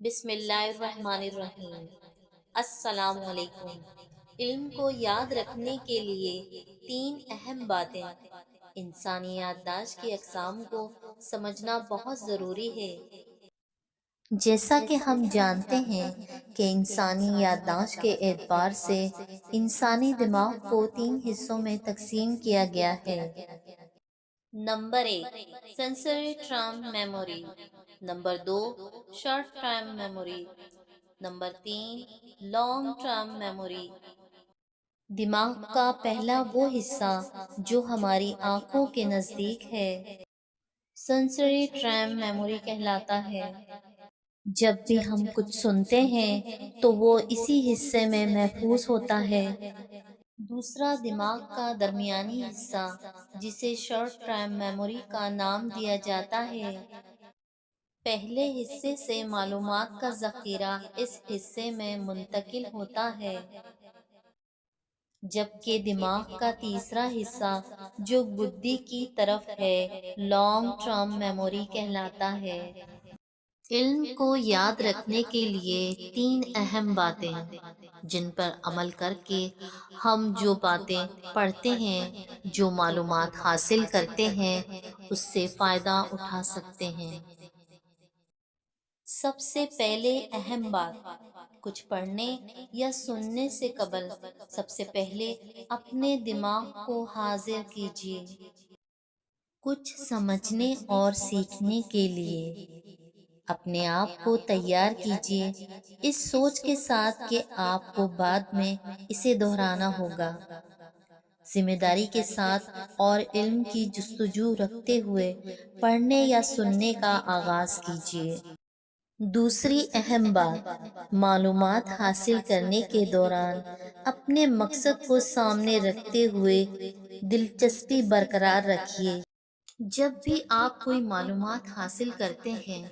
بسم اللہ الرحمن الرحیم۔ السلام علیکم۔ علم کو یاد رکھنے کے لیے تین اہم باتیں۔ انسانی یادداشت کی اقسام کو سمجھنا بہت ضروری ہے۔ جیسا کہ ہم جانتے ہیں کہ انسانی یادداشت کے اعتبار سے انسانی دماغ کو تین حصوں میں تقسیم کیا گیا ہے۔ Number 1، sensory term memory. Number 2، short term memory. Number 3، long term memory. دماغ کا پہلا وہ حصہ جو ہماری آنکھوں کے نزدیک ہے، سینسری ٹرم میموری کہلاتا ہے۔ جب بھی ہم کچھ سنتے ہیں تو وہ اسی حصے میں محفوظ ہوتا ہے۔ دوسرا دماغ کا درمیانی حصہ، جسے شارٹ ٹرم میموری کا نام دیا جاتا ہے، پہلے حصے سے معلومات کا ذخیرہ اس حصے میں منتقل ہوتا ہے، جبکہ دماغ کا تیسرا حصہ جو بدھی کی طرف ہے، لانگ ٹرم میموری کہلاتا ہے۔ علم کو یاد رکھنے کے لیے تین اہم باتیں، جن پر عمل کر کے ہم جو باتیں پڑھتے ہیں، جو معلومات حاصل کرتے ہیں، اس سے فائدہ اٹھا سکتے ہیں۔ سب سے پہلے اہم بات، کچھ پڑھنے یا سننے سے قبل سب سے پہلے اپنے دماغ کو حاضر کیجیے۔ کچھ سمجھنے اور سیکھنے کے لیے اپنے آپ کو تیار کیجیے، اس سوچ کے ساتھ کہ آپ کو بعد میں اسے دہرانا ہوگا۔ ذمہ داری کے ساتھ اور علم کی جستجو رکھتے ہوئے پڑھنے یا سننے کا آغاز کیجیے۔ دوسری اہم بات، معلومات حاصل کرنے کے دوران اپنے مقصد کو سامنے رکھتے ہوئے دلچسپی برقرار رکھیے۔ جب بھی آپ کوئی معلومات حاصل کرتے ہیں،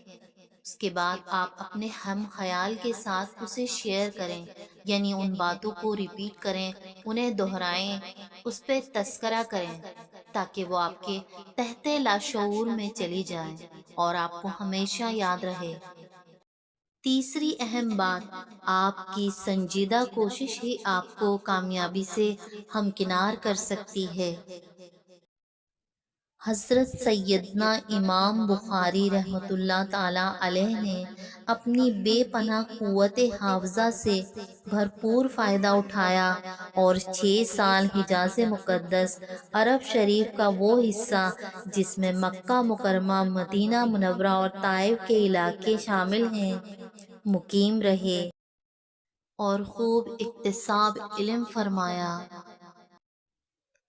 اس کے بعد آپ اپنے ہم خیال کے ساتھ اسے شیئر کریں، یعنی ان باتوں کو ریپیٹ کریں، انہیں دہرائیں، اس پہ تذکرہ کریں، تاکہ وہ آپ کے تحت لاشعور میں چلی جائیں اور آپ کو ہمیشہ یاد رہے۔ تیسری اہم بات، آپ کی سنجیدہ کوشش ہی آپ کو کامیابی سے ہمکنار کر سکتی ہے۔ حضرت سیدنا امام بخاری رحمۃ اللہ تعالی علیہ نے اپنی بے پناہ قوت حافظہ سے بھرپور فائدہ اٹھایا اور 6 سال حجاز مقدس عرب شریف کا وہ حصہ جس میں مکہ مکرمہ، مدینہ منورہ اور طائف کے علاقے شامل ہیں، مقیم رہے اور خوب اکتساب علم فرمایا۔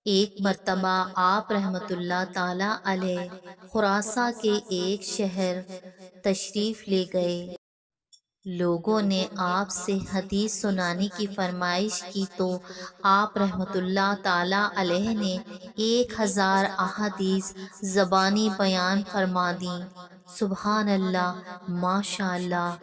ایک مرتبہ آپ رحمت اللہ تعالی علیہ خراساں کے ایک شہر تشریف لے گئے۔ لوگوں نے آپ سے حدیث سنانے کی فرمائش کی تو آپ رحمت اللہ تعالی علیہ نے 1000 احادیث زبانی بیان فرما دیں۔ سبحان اللہ، ماشاء اللہ،